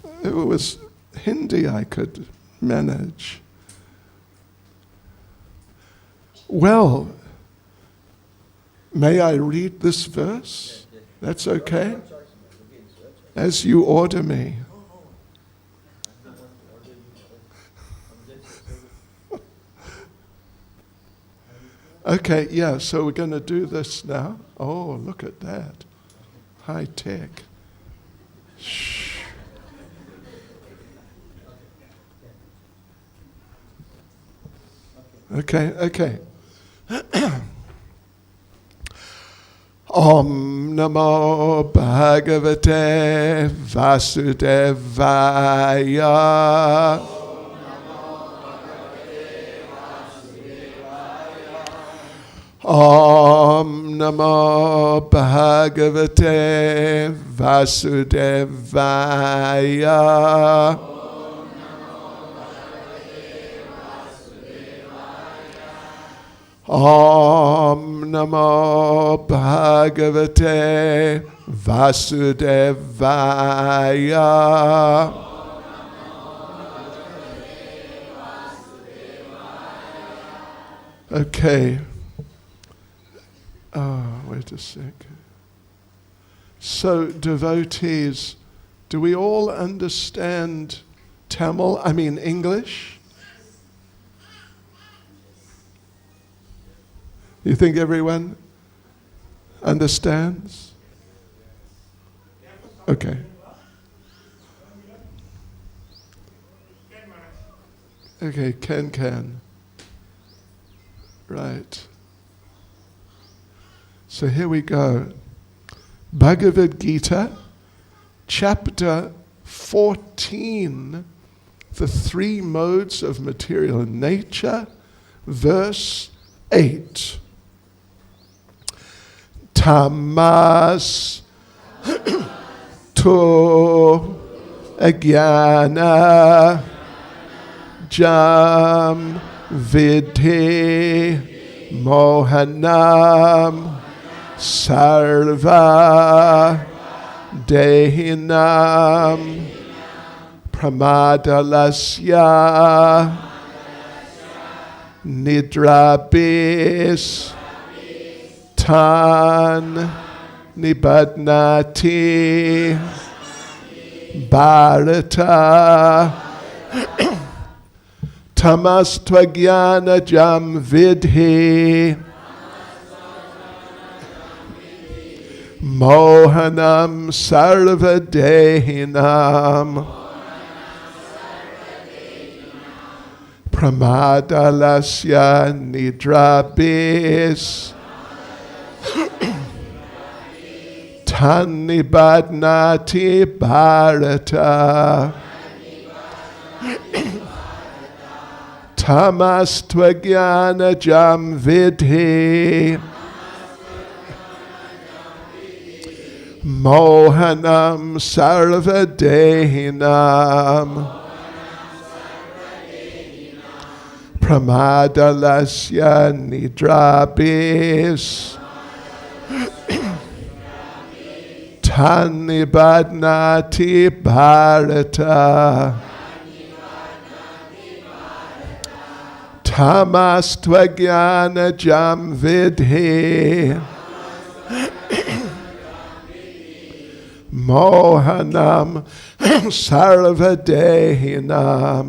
If it was Hindi, I could manage. Well, may I read this verse? That's okay? As you order me. Okay, yeah, so we're going to do this now. Oh, look at that. High tech. Shh. Okay. Om Namo Bhagavate Vasudevaya. Om Namo Bhagavate Vasudevaya. Om Namo Bhagavate Vasudevaya. Okay. Wait a sec. So, devotees, do we all understand Tamil? I mean English? You think everyone understands? Okay. Okay, can. Right. So here we go. Bhagavad Gita, chapter 14, the three modes of material nature, verse 8. Tamas to agyana jam vidhi mohanam sarva dehinam pramadalasya nidrabis tan nibadnati bharata tamastvajnana jam vidhi mohanam sarvadehinam pramadalasya nidrabis tanibadnati bharata tamastvajnana jam vidhi mohanam sarvadehinam pramadalasya nidrabis tanibadnati bharata tamastvajnana jam vidhi mohanam sarvadehinam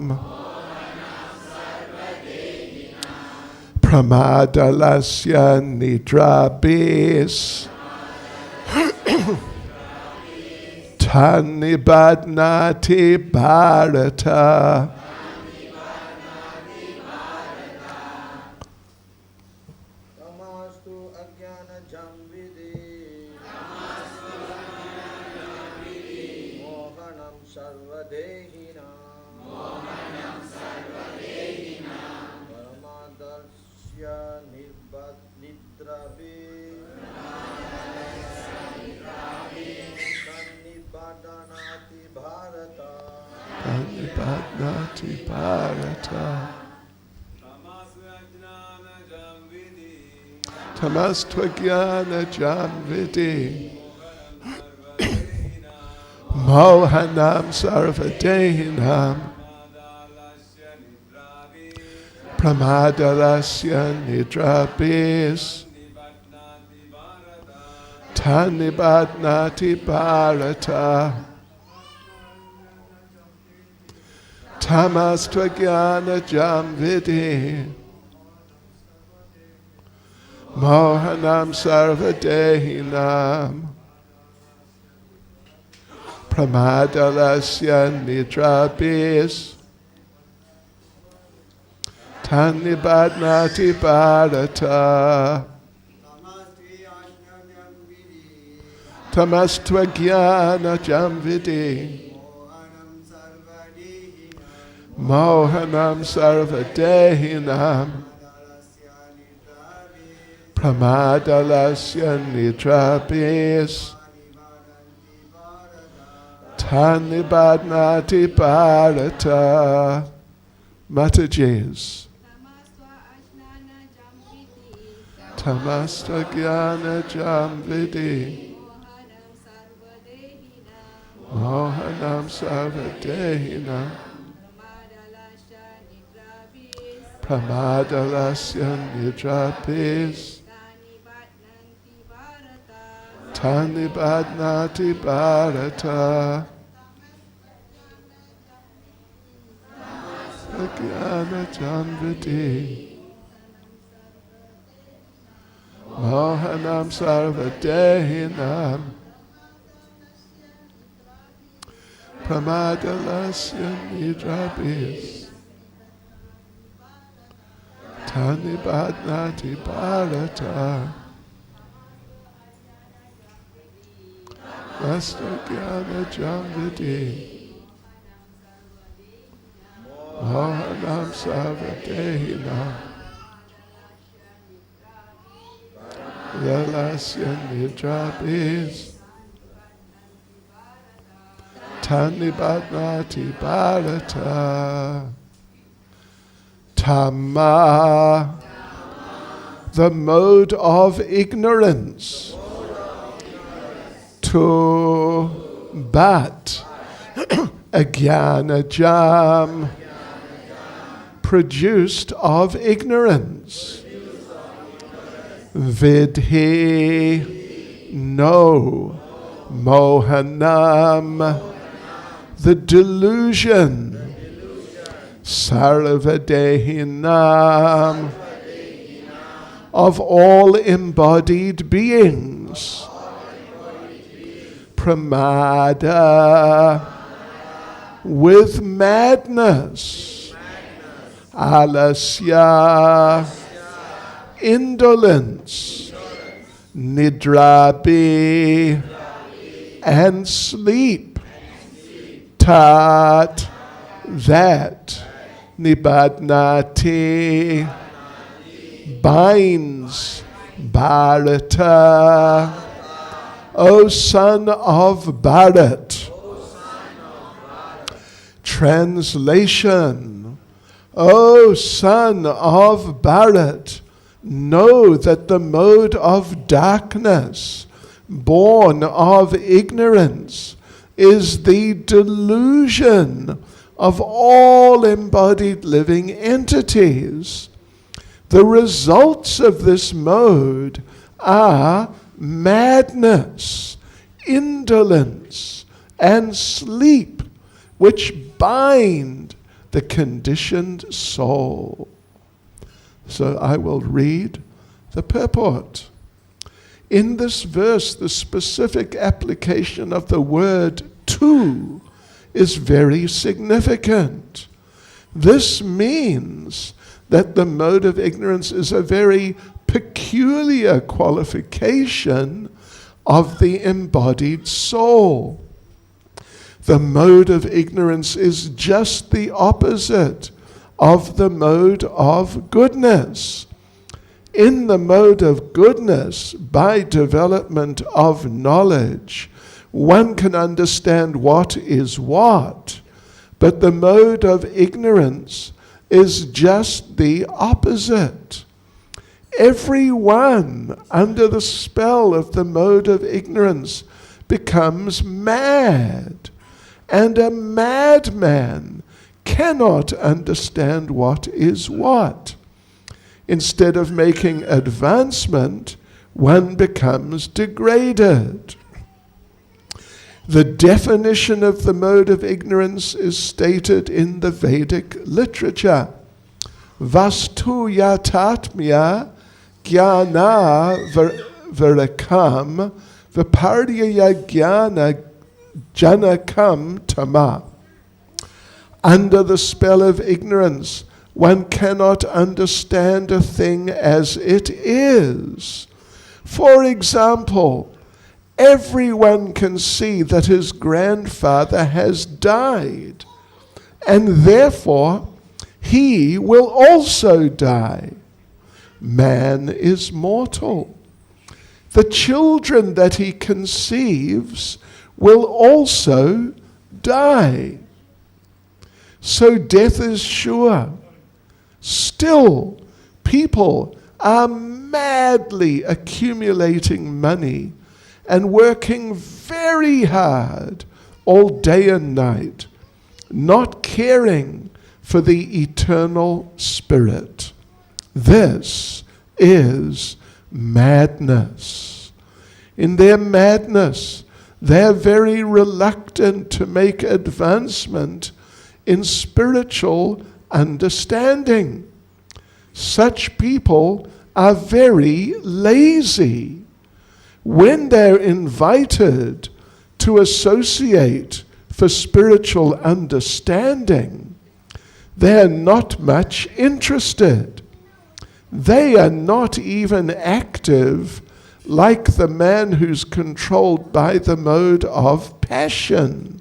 pramadalasya nidrabis tanibadnati bharata. Tanibadnati bharata tamastvajnana jam vidhi Mohanam sarvadehinam Pramadalasya nidrabis Tanibadnati bharata Tamastvajnana jamvidi Mohanam sarvadehinam Pramadalasya nidrabis Tanibadnati bharata Tamastvajnana jamvidi Mohanam sarvadehinam Pramadalasya nidrabis Tanibadnati bharata. Matajis. Tamastvajnana jamvidi Mohanam sarvadehinam Pramadalasya nidrabis Tanibadnati bharata Tamastvajnana jamvidi Mohanam sarvadehinam Pramadalasya nidrabis Tanibadnati bharata Tamastvajnana jamvidi Mohanam sarvadehinam Pramadalasya nidrabis Tanibadnati bharata. Tama, the mode of ignorance. To, but, ajnana produced of ignorance. Vidhi, no, mohanam, the delusion. Sarvadehinam, of all embodied beings. Pramada, with madness. Alasya, indolence. Nidrabi, and sleep. Tat, that. Nibadnati, binds. Bharata, O son of Bharat. Translation, O son of Bharat, know that the mode of darkness, born of ignorance, is the delusion of all embodied living entities. The results of this mode are madness, indolence, and sleep, which bind the conditioned soul. So I will read the purport. In this verse, the specific application of the word to is very significant. This means that the mode of ignorance is a very peculiar qualification of the embodied soul. The mode of ignorance is just the opposite of the mode of goodness. In the mode of goodness, by development of knowledge, one can understand what is what, but the mode of ignorance is just the opposite. Everyone under the spell of the mode of ignorance becomes mad, and a madman cannot understand what is what. Instead of making advancement, one becomes degraded. The definition of the mode of ignorance is stated in the Vedic literature. Vastu yatatmya jnana virakam viparyaya jnana janakam tama. Under the spell of ignorance, one cannot understand a thing as it is. For example, everyone can see that his grandfather has died, and therefore he will also die. Man is mortal. The children that he conceives will also die. So death is sure. Still, people are madly accumulating money and working very hard all day and night, not caring for the eternal spirit. This is madness. In their madness, they're very reluctant to make advancement in spiritual understanding. Such people are very lazy. When they're invited to associate for spiritual understanding, they're not much interested. They are not even active like the man who's controlled by the mode of passion.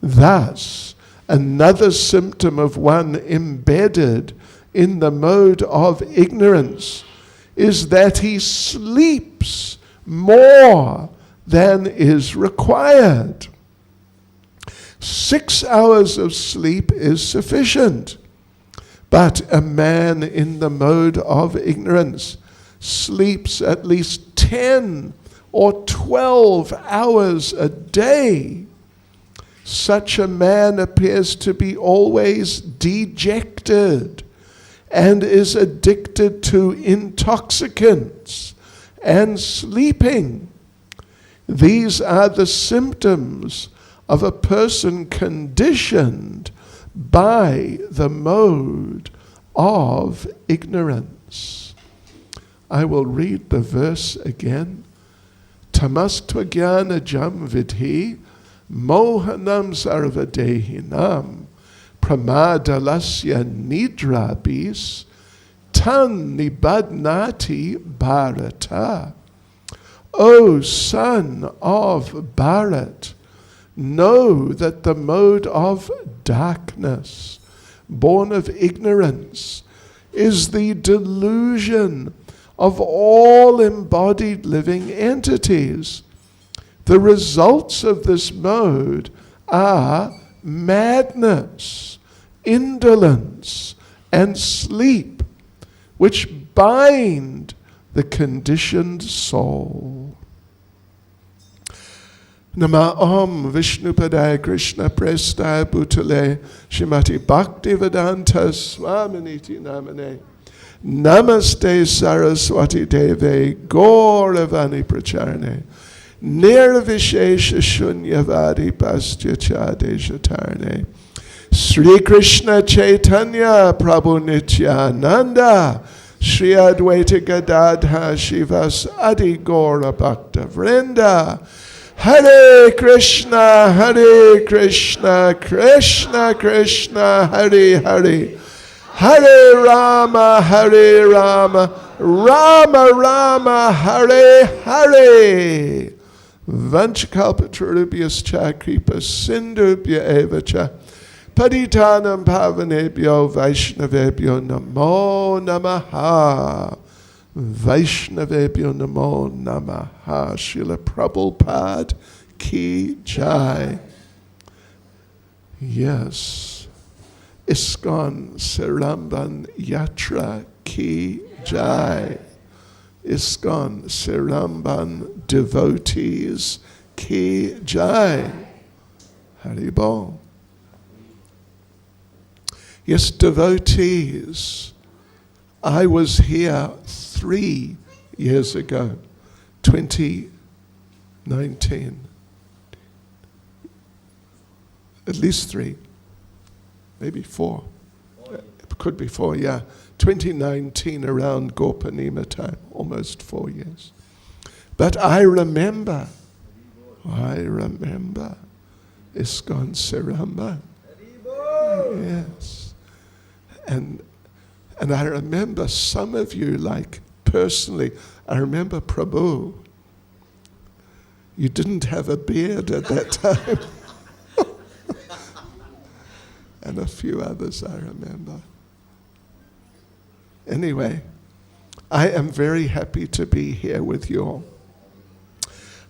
Thus, another symptom of one embedded in the mode of ignorance is that he sleeps more than is required. 6 hours of sleep is sufficient, but a man in the mode of ignorance sleeps at least 10 or 12 hours a day. Such a man appears to be always dejected and is addicted to intoxicants and sleeping. These are the symptoms of a person conditioned by the mode of ignorance. I will read the verse again. Tamastva jnana jam vidhi mohanam sarvadehinam pramadalasya nidrabis tan nibadnati bharata. O son of Bharat, know that the mode of darkness, born of ignorance, is the delusion of all embodied living entities. The results of this mode are madness, indolence, and sleep, which bind the conditioned soul. Nama Om Vishnupadaya Krishna Prestaya Bhutale Shrimati Bhaktivedanta Swaminiti Namane Namaste Saraswati Deve Gauravani Pracharane Nirvishesha Shunyavadi Pastyachade Shatarne Sri Krishna Chaitanya Prabhu Nityananda Shri Advaita Gadadha Shivas Adi Gaura Bhakta Vrinda Hare Krishna, Krishna Krishna, Hare Hare, Hare Rama, Rama Rama, Hare Hare. Vanchakalpatarubhyascha kripa sindhubhya eva cha patitanam pavanebhyo vaishnavebhyo namo namaha. Vaishnavebhyo namo namaha. Srila Prabhupada ki jai. Yes. ISKCON Seremban Yatra ki jai. ISKCON Seremban devotees Ki Jai. Haribol. Yes, devotees, I was here 3 years ago, 2019. At least 3, maybe 4. It could be 4, yeah. 2019 around Gorpanima time, almost 4 years. But I remember ISKCON Seremban. Yes. And I remember some of you, like personally, I remember Prabhu. You didn't have a beard at that time. And a few others I remember. Anyway, I am very happy to be here with you all.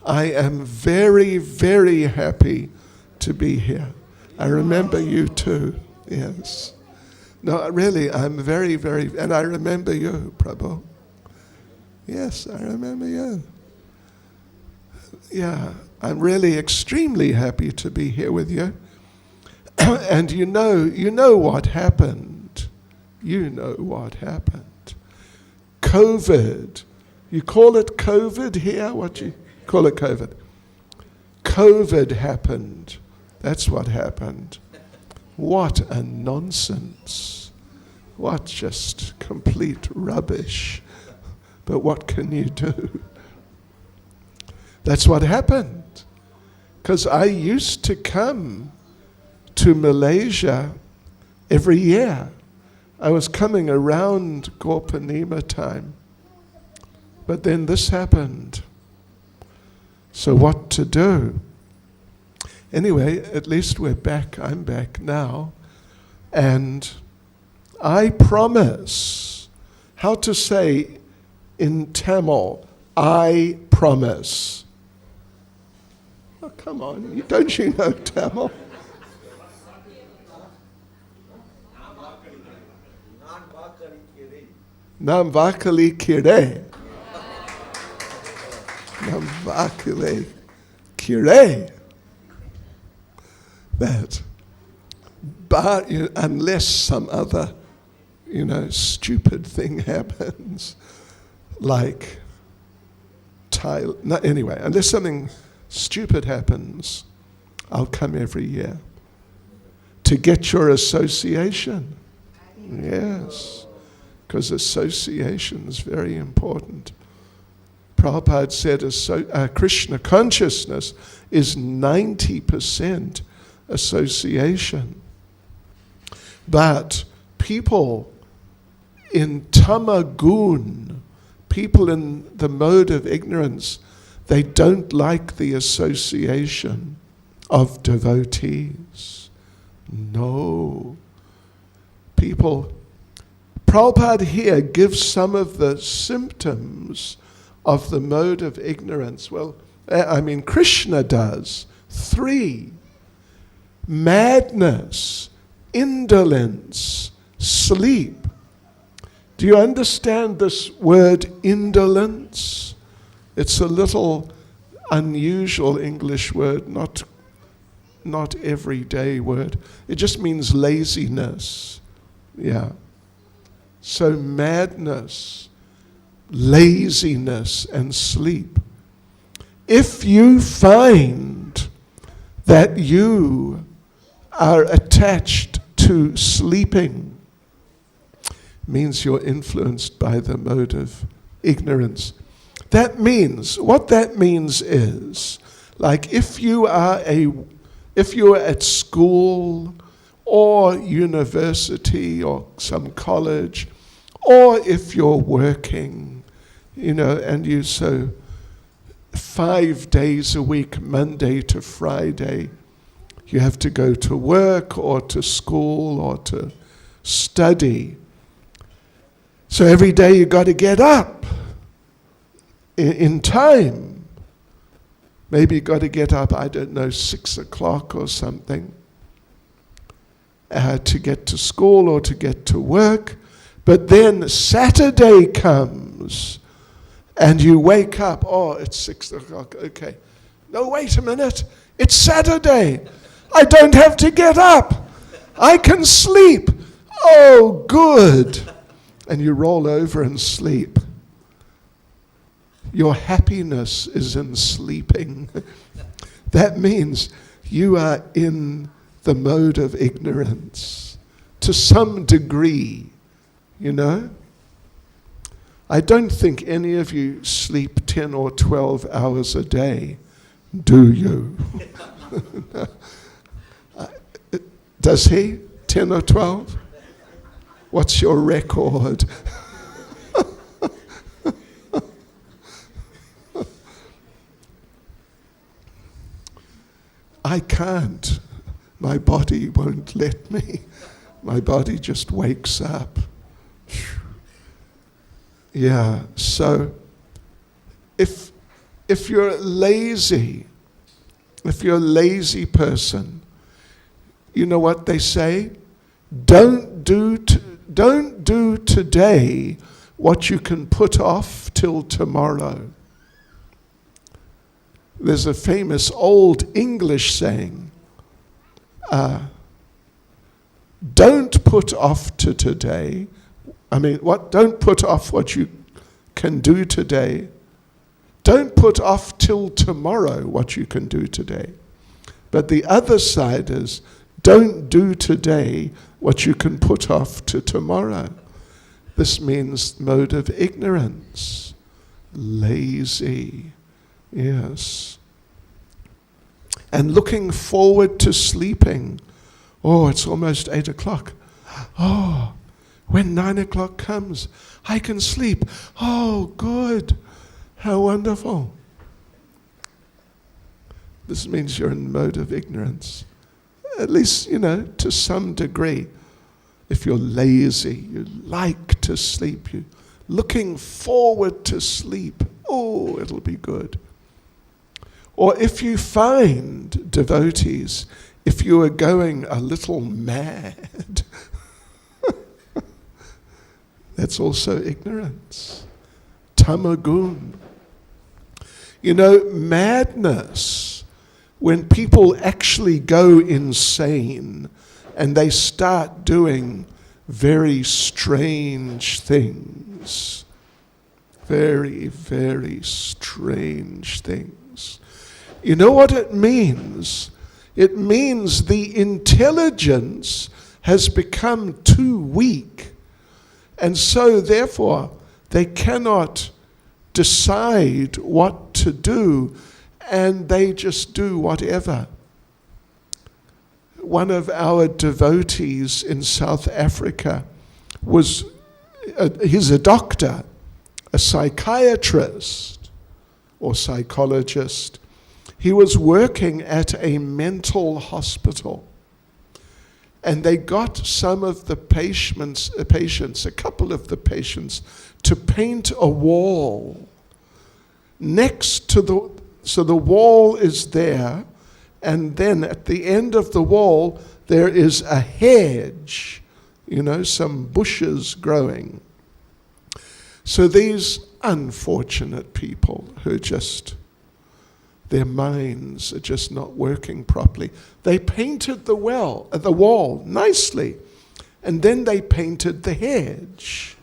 I am very, very happy to be here. I remember you too, yes. No, really, I'm very, very, and I remember you, Prabhu. Yes, I remember you. Yeah, I'm really extremely happy to be here with you. And you know what happened. You know what happened. COVID. You call it COVID here? What do you call it COVID? COVID happened. That's what happened. What a nonsense. What just complete rubbish. But what can you do? That's what happened. Because I used to come to Malaysia every year. I was coming around Gorpanima time. But then this happened. So what to do? Anyway, at least we're back. I'm back now. And I promise, how to say in Tamil, I promise. Oh, come on, don't you know Tamil? Nam vakali kire. Nam vakali kire. That. But unless some other, stupid thing happens, like anyway, unless something stupid happens, I'll come every year to get your association. Yes, because association is very important. Prabhupada said Krishna consciousness is 90% association. But people in tamagun, people in the mode of ignorance, they don't like the association of devotees. No. Prabhupada here gives some of the symptoms of the mode of ignorance. Well, Krishna does. 3. Madness, indolence, sleep. Do you understand this word indolence? It's a little unusual English word, not everyday word. It just means laziness. Yeah. So madness, laziness, and sleep. If you find that you are attached to sleeping, means you're influenced by the mode of ignorance. What that means is, like if you are at school or university or some college, or if you're working, and you 5 days a week, Monday to Friday, you have to go to work or to school or to study. So every day you got to get up in time. Maybe you got to get up, 6 o'clock or something, to get to school or to get to work. But then Saturday comes and you wake up, it's 6 o'clock, okay. No, wait a minute. It's Saturday. I don't have to get up. I can sleep. Oh, good. And you roll over and sleep. Your happiness is in sleeping. That means you are in the mode of ignorance to some degree, you know. I don't think any of you sleep 10 or 12 hours a day, do you? Does he? 10 or 12? What's your record? I can't. My body won't let me. My body just wakes up. Yeah, so if you're lazy, if you're a lazy person, you know what they say? Don't do today what you can put off till tomorrow. There's a famous old English saying, don't put off to today. Don't put off what you can do today. Don't put off till tomorrow what you can do today. But the other side is, don't do today what you can put off to tomorrow. This means mode of ignorance. Lazy. Yes. And looking forward to sleeping. Oh, it's almost 8 o'clock. Oh, when 9 o'clock comes, I can sleep. Oh, good. How wonderful. This means you're in mode of ignorance. At least, to some degree. If you're lazy, you like to sleep, you're looking forward to sleep. Oh, it'll be good. Or if you find, devotees, if you are going a little mad, that's also ignorance. Tamagun. Madness, when people actually go insane and they start doing very strange things. Very, very strange things. You know what it means? It means the intelligence has become too weak. And so, therefore, they cannot decide what to do, and they just do whatever. One of our devotees in South Africa he's a doctor, a psychiatrist or psychologist. He was working at a mental hospital, and they got some of the patients, a couple of the patients, to paint a wall next to so the wall is there, and then at the end of the wall there is a hedge, some bushes growing. So these unfortunate people who their minds are just not working properly, they painted the wall nicely, and then they painted the hedge.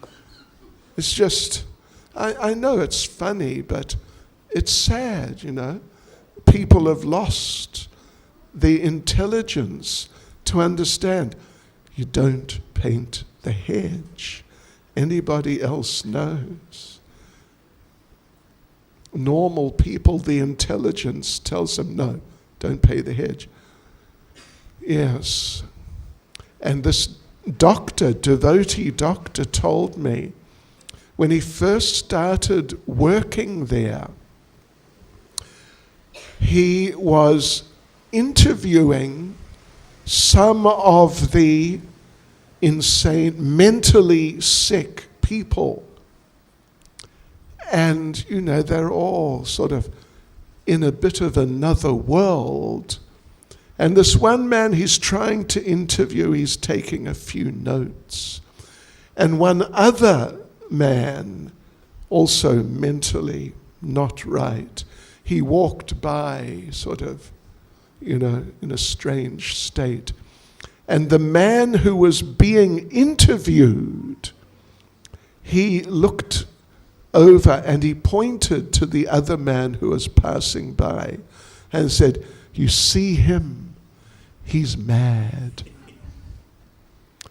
It's just, I know it's funny, but it's sad, People have lost the intelligence to understand you don't paint the hedge. Anybody else knows. Normal people, the intelligence tells them, no, don't paint the hedge. Yes. And this devotee doctor told me, when he first started working there, he was interviewing some of the insane, mentally sick people. And, they're all sort of in a bit of another world. And this one man he's trying to interview, he's taking a few notes. And one other man, also mentally not right, he walked by sort of, in a strange state. And the man who was being interviewed, he looked over and he pointed to the other man who was passing by and said, "You see him? He's mad."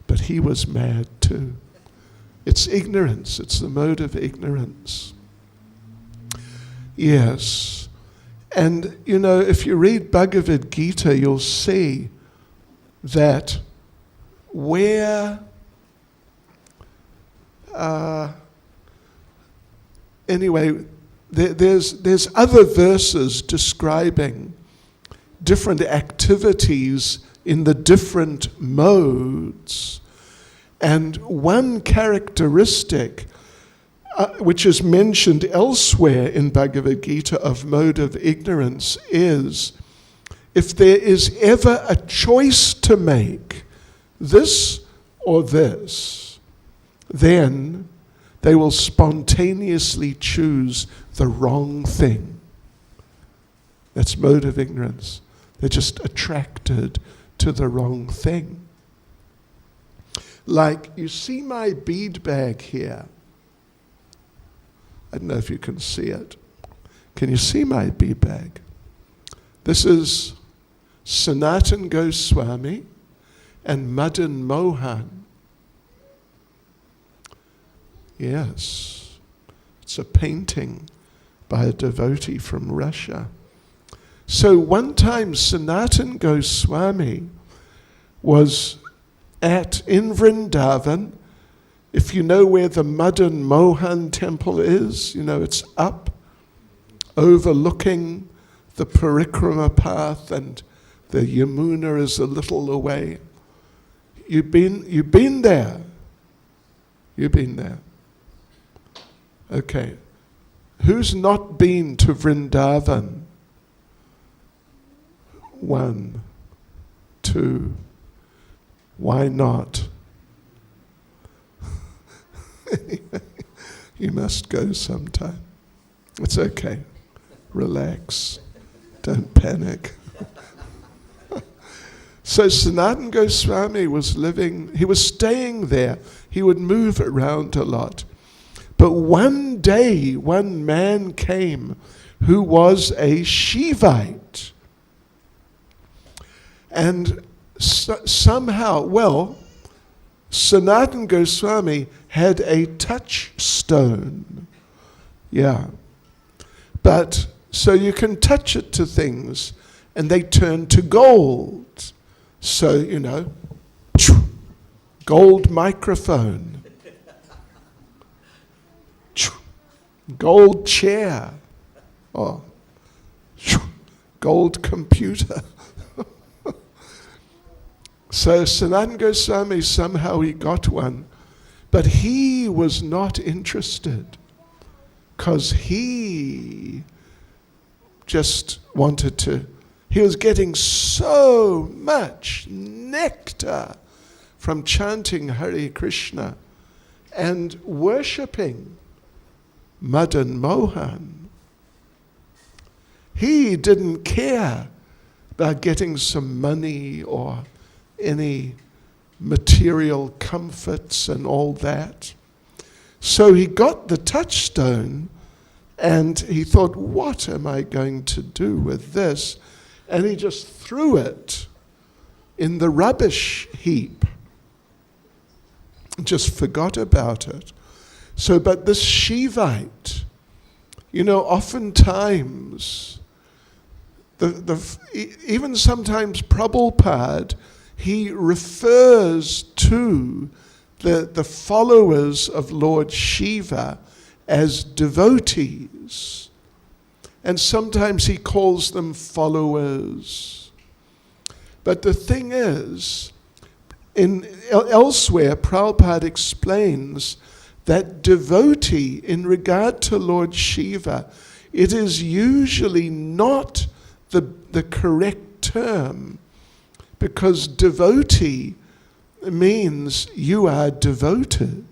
But he was mad too. It's ignorance. It's the mode of ignorance. Yes. And, if you read Bhagavad Gita, you'll see that where there's other verses describing different activities in the different modes. And one characteristic which is mentioned elsewhere in Bhagavad Gita of mode of ignorance is, if there is ever a choice to make, this or this, then they will spontaneously choose the wrong thing. That's mode of ignorance. They're just attracted to the wrong thing. Like, you see my bead bag here. I don't know if you can see it. Can you see my bead bag? This is Sanatan Goswami and Madan Mohan. Yes, it's a painting by a devotee from Russia. So one time Sanatan Goswami was in Vrindavan. If you know where the Madan Mohan temple is, it's up, overlooking the Parikrama path, and the Yamuna is a little away. You've been there. You've been there. Okay. Who's not been to Vrindavan? 1, 2. Why not? Anyway, you must go sometime. It's okay. Relax. Don't panic. So Sanatan Goswami he was staying there. He would move around a lot. But one day, one man came who was a Shivite. And somehow, Sanatan Goswami had a touchstone. Yeah. But, so you can touch it to things and they turn to gold. So, gold microphone. Gold chair. Oh, gold computer. So Sanatan Goswami, somehow he got one, but he was not interested because he just wanted to, he was getting so much nectar from chanting Hare Krishna and worshipping Madan Mohan. He didn't care about getting some money or any material comforts and all that. So he got the touchstone and he thought, what am I going to do with this? And he just threw it in the rubbish heap. Just forgot about it. So, but this Shivite, oftentimes, even sometimes Prabhupada, he refers to the followers of Lord Shiva as devotees. And sometimes he calls them followers. But the thing is, elsewhere, Prabhupada explains that devotee, in regard to Lord Shiva, it is usually not the correct term, because devotee means you are devoted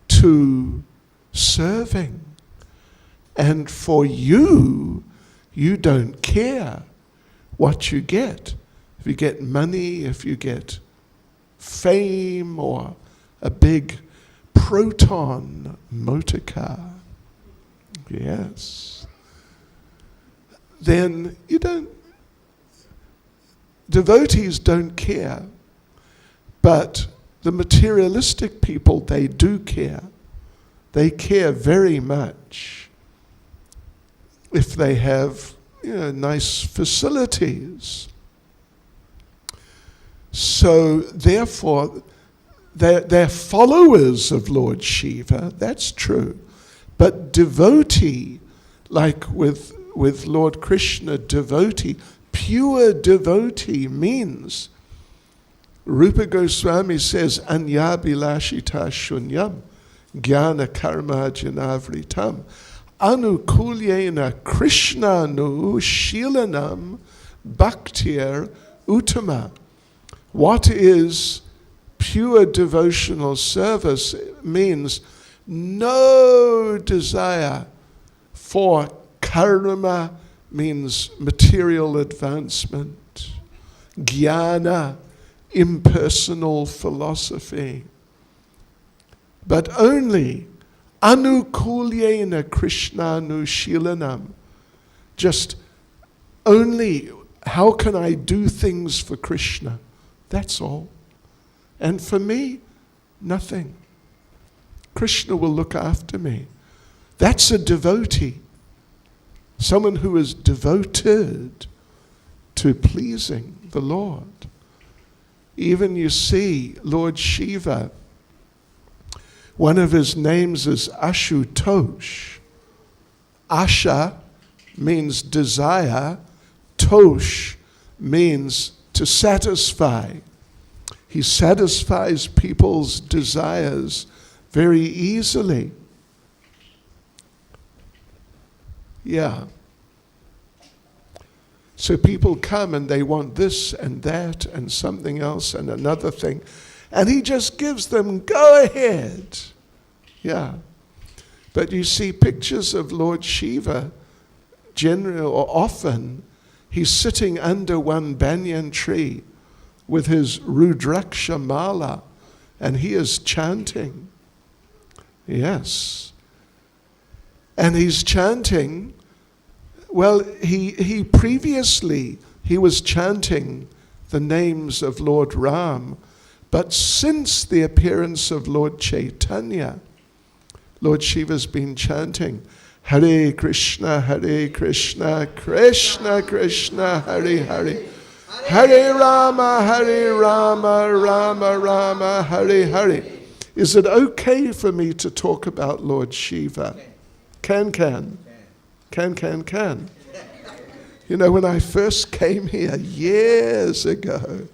to serving. And for you, you don't care what you get. If you get money, if you get fame or a big Proton motor car, yes, then you don't, devotees don't care. But the materialistic people, they do care. They care very much if they have, nice facilities. So therefore, they're followers of Lord Shiva, that's true. But devotee, like with Lord Krishna, devotee, pure devotee means, Rupa Goswami says, Anyabhilashita shunyam, jnana karma janavritam, anukulyena krishnanu shilanam bhaktir uttama. What is pure devotional service? It means no desire for karma, means material advancement, jnana, impersonal philosophy, but only anukulyena krishnanu shilanam, just only how can I do things for Krishna, that's all. And for me, nothing. Krishna will look after me. That's a devotee, someone who is devoted to pleasing the Lord. Even you see Lord Shiva, one of his names is Ashutosh. Asha means desire, Tosh means to satisfy. He satisfies people's desires very easily. Yeah. So people come and they want this and that and something else and another thing. And he just gives them, go ahead. Yeah. But you see pictures of Lord Shiva, generally or often, he's sitting under one banyan tree with his Rudraksha mala, and he is chanting. Yes. And he's chanting, well, he previously, he was chanting the names of Lord Ram, but since the appearance of Lord Chaitanya, Lord Shiva's been chanting, Hare Krishna, Krishna Krishna, Hare Hare, Hare Rama, Rama Rama, Hare Hare. Is it okay for me to talk about Lord Shiva? Can. You know, when I first came here years ago,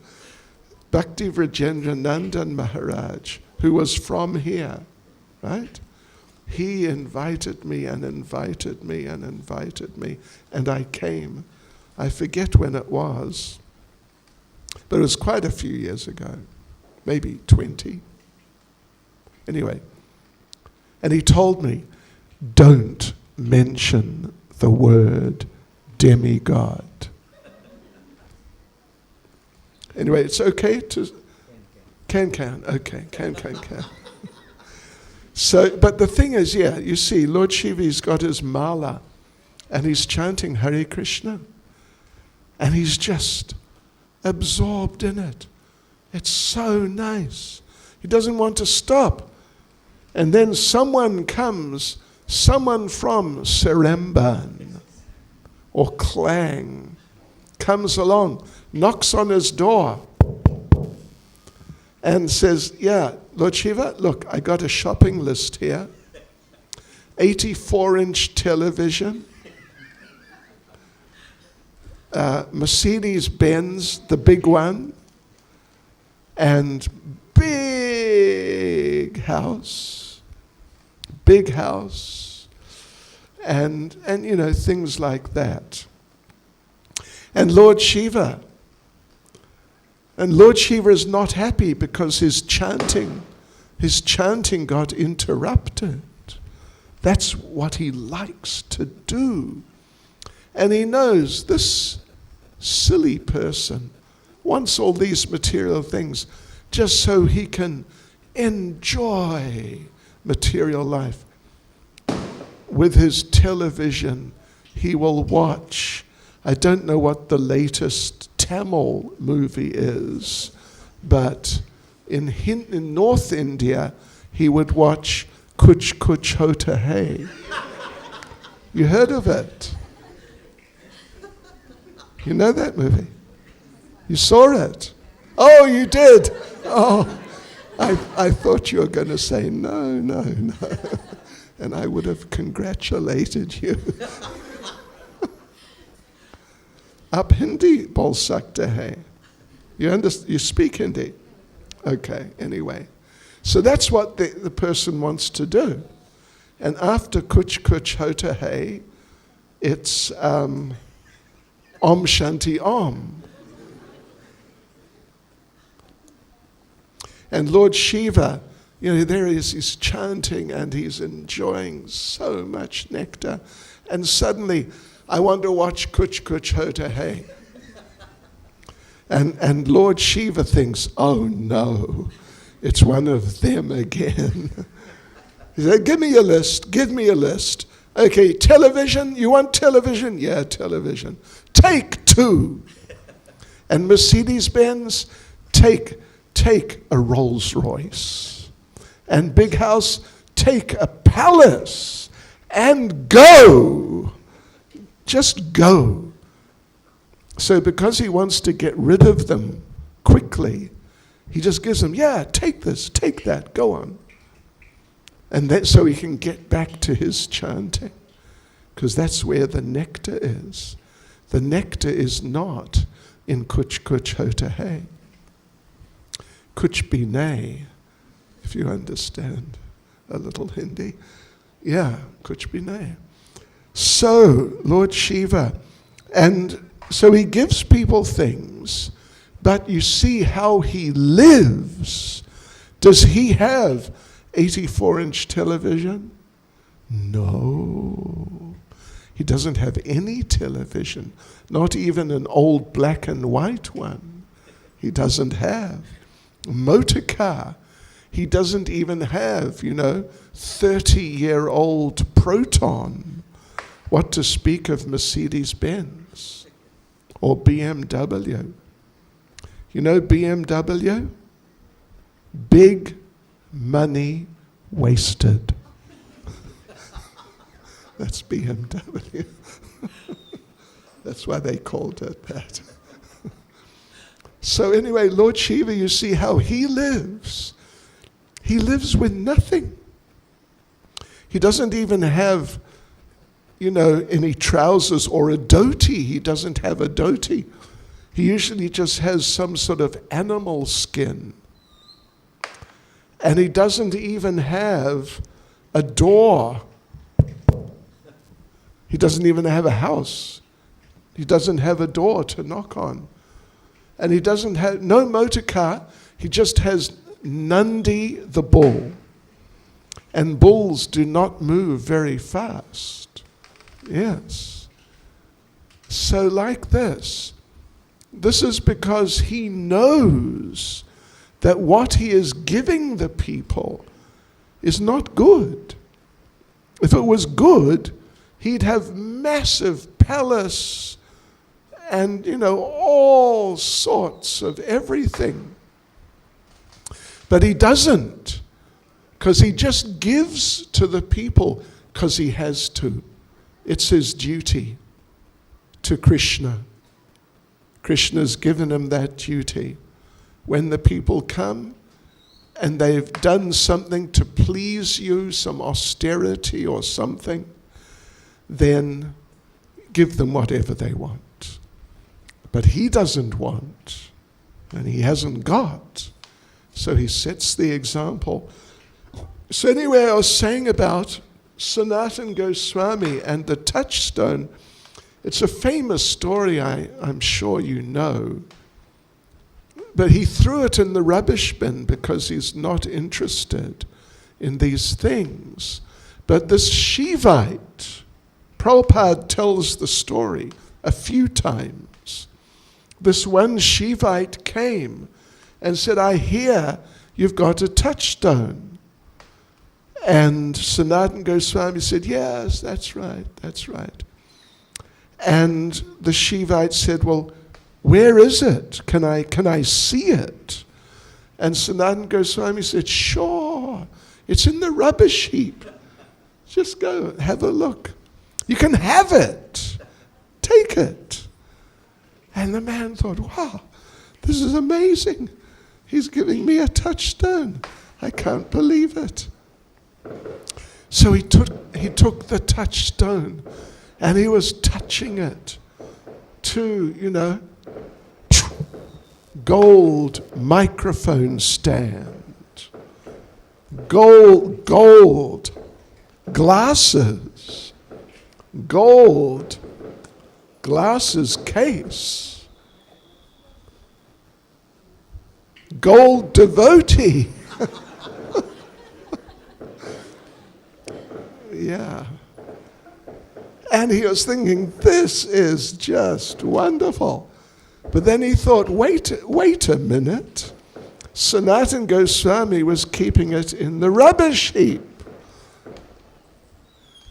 Bhakti Vrajendra Nandan Maharaj, who was from here, right? He invited me and invited me and invited me, and I came. I forget when it was, but it was quite a few years ago, maybe 20. Anyway, and he told me, don't mention the word demigod. Anyway, it's okay to... Can. Okay, can. So, but the thing is, yeah, you see, Lord Shiva's got his mala, and he's chanting Hare Krishna, and he's just absorbed in it. It's so nice. He doesn't want to stop. And then someone comes, someone from Seremban or Klang comes along, knocks on his door and says, yeah, Lord Shiva, look, I got a shopping list here. 84-inch television, Mercedes-Benz, the big one, and big house, and you know, things like that. And Lord Shiva is not happy because his chanting got interrupted That's what he likes to do. And he knows this silly person wants all these material things just so he can enjoy material life. With his television, he will watch, I don't know what the latest Tamil movie is, but in North India, he would watch Kuch Kuch Hota Hai. You heard of it? You know that movie? You saw it? Oh, you did? Oh, I thought you were going to say no. And I would have congratulated you. Aap Hindi bol sakte hai. You speak Hindi? Okay, anyway. So that's what the person wants to do. And after Kuch Kuch Hota Hai, it's Om Shanti Om. And Lord Shiva, there he's chanting and he's enjoying so much nectar. And suddenly, I want to watch Kuch Kuch Hota Hai. And Lord Shiva thinks, oh no, it's one of them again. He said, give me a list. Okay, television, you want television? Yeah, television. Take 2. And Mercedes-Benz, take a Rolls Royce. And Big House, take a palace. And go. Just go. So because he wants to get rid of them quickly, he just gives them, yeah, take this, take that, go on. And that's so he can get back to his chanting. Because that's where the nectar is. The nectar is not in Kuch Kuch Hota Hai. Kuch Bhi Nahi, if you understand a little Hindi. Yeah, Kuch Bhi Nahi. So, Lord Shiva, and so he gives people things, but you see how he lives. Does he have 84-inch television? No. He doesn't have any television, not even an old black and white one. He doesn't have. Motor car. He doesn't even have, 30-year-old Proton. What to speak of Mercedes-Benz or BMW. You know BMW? Big money wasted. That's BMW. That's why they called it that. So anyway, Lord Shiva, you see how he lives. He lives with nothing. He doesn't even have, any trousers or a dhoti. He doesn't have a dhoti. He usually just has some sort of animal skin. And he doesn't even have a door. He doesn't even have a house. He doesn't have a door to knock on. And he doesn't have, no motor car. He just has Nandi the bull. And bulls do not move very fast. Yes. So like this is because he knows that what he is giving the people is not good. If it was good, he'd have massive palace and, all sorts of everything. But he doesn't, because he just gives to the people because he has to. It's his duty to Krishna. Krishna's given him that duty. When the people come and they've done something to please you, some austerity or something, then give them whatever they want. But he doesn't want, and he hasn't got. So he sets the example. So anyway, I was saying about Sanatan Goswami and the touchstone. It's a famous story, I'm sure you know. But he threw it in the rubbish bin because he's not interested in these things. But this Shivite, Prabhupada tells the story a few times. This one Shivite came and said, I hear you've got a touchstone. And Sanatana Goswami said, yes, that's right, that's right. And the Shivite said, well, where is it? Can I see it? And Sanatana Goswami said, sure, it's in the rubbish heap. Just go, have a look. You can have it. Take it. And the man thought, wow, this is amazing. He's giving me a touchstone. I can't believe it. So he took the touchstone and he was touching it to, gold microphone stand, gold glasses, gold glasses case, gold devotee. Yeah. And he was thinking, this is just wonderful. But then he thought, wait a minute. Sanatana Goswami was keeping it in the rubbish heap.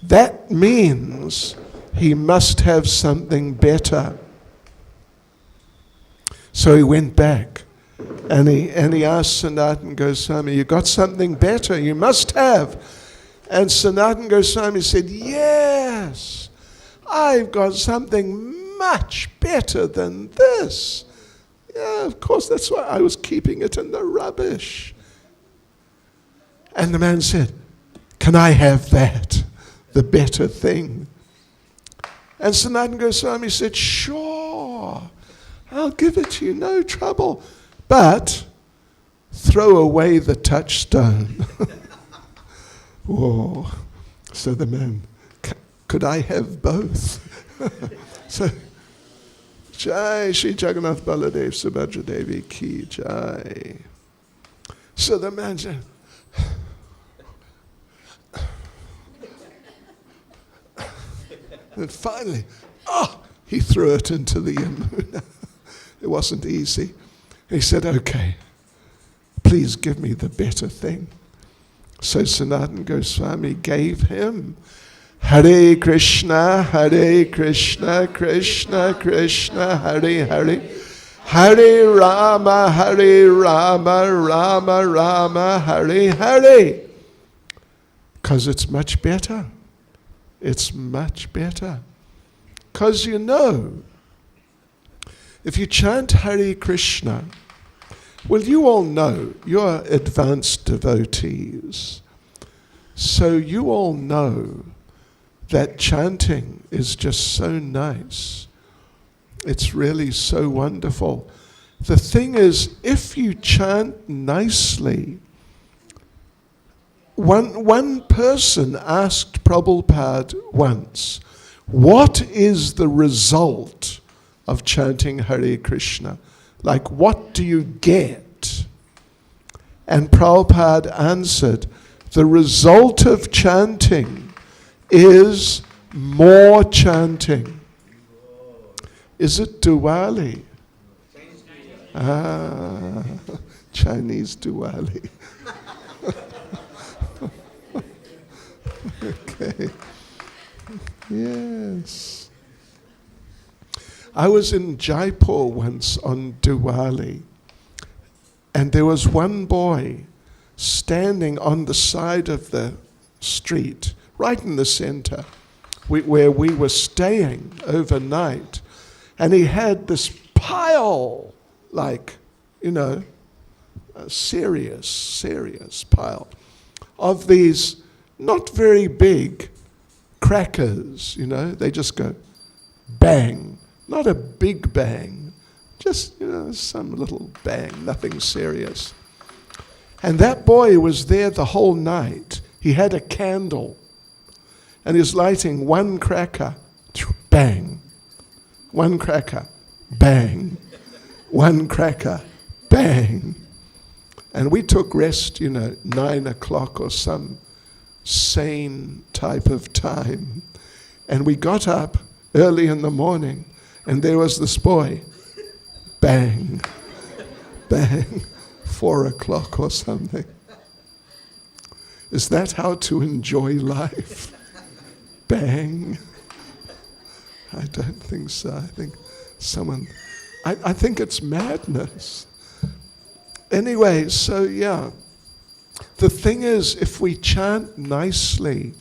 That means he must have something better. So he went back and he asked Sanatana Goswami, you got something better? You must have. And Sanatana Goswami said, yes, I've got something much better than this. Yeah, of course, that's why I was keeping it in the rubbish. And the man said, can I have that, the better thing? And Sanatana Goswami said, sure, I'll give it to you, no trouble. But throw away the touchstone. Whoa. So the man, could I have both? So, Jai Shri Jagannath Baladev Subhadra Devi Ki Jai. So the man said, and finally, he threw it into the Yamuna. It wasn't easy. He said, okay, please give me the better thing. So Sanatana Goswami gave him Hare Krishna, Krishna Krishna, Hare Hare, Hare Rama, Rama Rama, Hare Hare. Because it's much better. It's much better. Because if you chant Hare Krishna, well, you all know, you're advanced devotees, so you all know that chanting is just so nice. It's really so wonderful. The thing is, if you chant nicely, one person asked Prabhupada once, what is the result of chanting Hare Krishna? Like, what do you get? And Prabhupada answered, the result of chanting is more chanting. Is it Diwali? Chinese Diwali. Okay. Yes. I was in Jaipur once on Diwali, and there was one boy standing on the side of the street, right in the center, where we were staying overnight, and he had this pile, like, a serious pile of these not very big crackers, they just go bang. Not a big bang, just, some little bang, nothing serious. And that boy was there the whole night. He had a candle, and he was lighting one cracker, bang, one cracker, bang, one cracker, bang. And we took rest, 9 o'clock or some sane type of time. And we got up early in the morning, and there was this boy. Bang, bang, 4 o'clock or something. Is that how to enjoy life? Bang. I don't think so. I think I think it's madness. Anyway, so yeah. The thing is, if we chant nicely,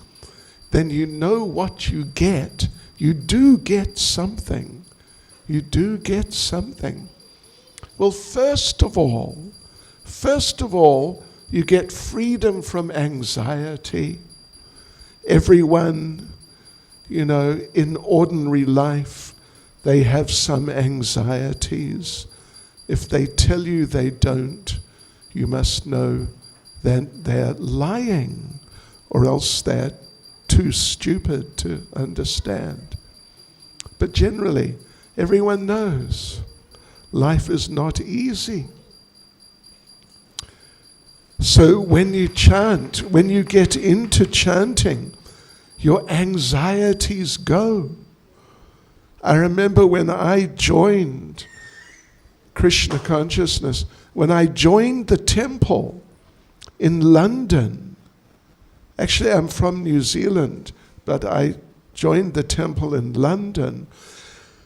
then you know what you get. You do get something. You do get something. Well, first of all, you get freedom from anxiety. Everyone, in ordinary life, they have some anxieties. If they tell you they don't, you must know that they're lying, or else they're too stupid to understand. But generally, everyone knows life is not easy. So when you chant, when you get into chanting, your anxieties go. I remember when I joined Krishna consciousness, when I joined the temple in London. Actually, I'm from New Zealand, but I joined the temple in London.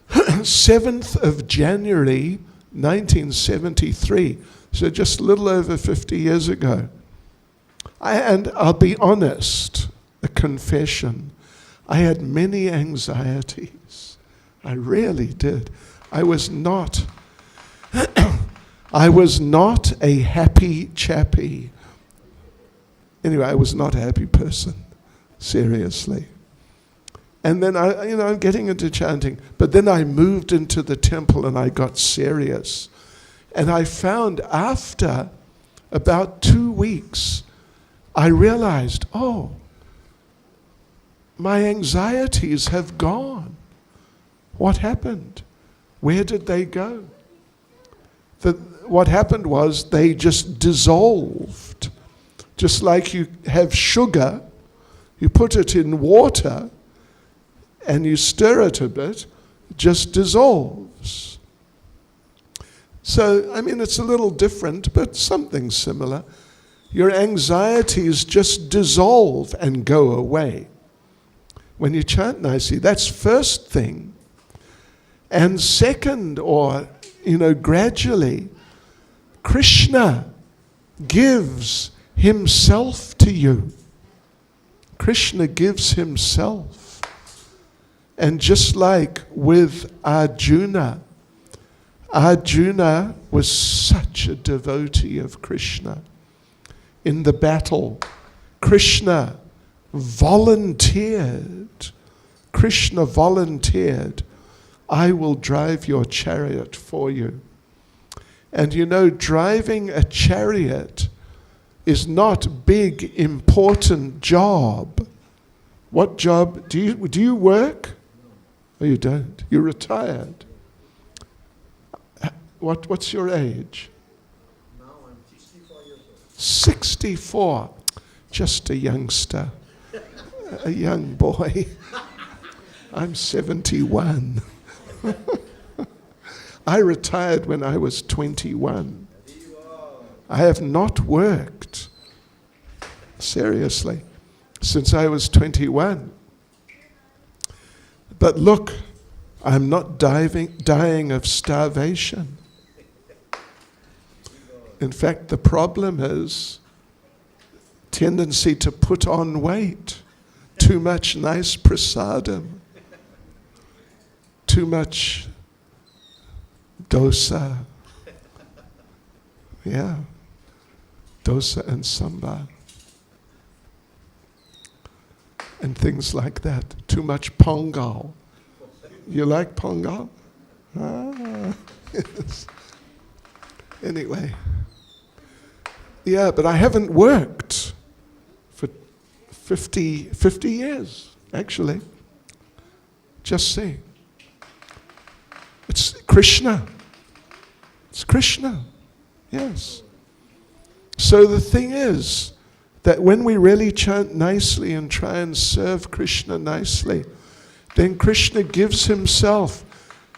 7th of January, 1973. So just a little over 50 years ago. And I'll be honest, a confession, I had many anxieties. I really did. I was not a happy chappy. Anyway, I was not a happy person, seriously. And then I'm getting into chanting, but then I moved into the temple and I got serious. And I found after about 2 weeks, I realized, my anxieties have gone. What happened? Where did they go? What happened was they just dissolved. Just like you have sugar, you put it in water and you stir it a bit, it just dissolves. So, it's a little different, but something similar. Your anxieties just dissolve and go away. When you chant nicely, that's first thing. And second, gradually, Krishna gives himself to you. Krishna gives himself. And just like with Arjuna was such a devotee of Krishna. In the battle, Krishna volunteered, I will drive your chariot for you. And driving a chariot is not big, important job. What job? Do you work? Oh, you don't. You're retired. What's your age? Now I'm 64 years old. 64. Just a youngster. A young boy. I'm 71. I retired when I was 21. I have not worked, seriously, since I was 21. But look, I'm not dying of starvation. In fact, the problem is tendency to put on weight. Too much nice prasadam. Too much dosa. Yeah. Dosa and sambar. And things like that. Too much pongal. You like pongal? Yes. Anyway. Yeah, but I haven't worked for 50 years, actually. Just saying. It's Krishna. It's Krishna. Yes. So the thing is, that when we really chant nicely and try and serve Krishna nicely, then Krishna gives himself.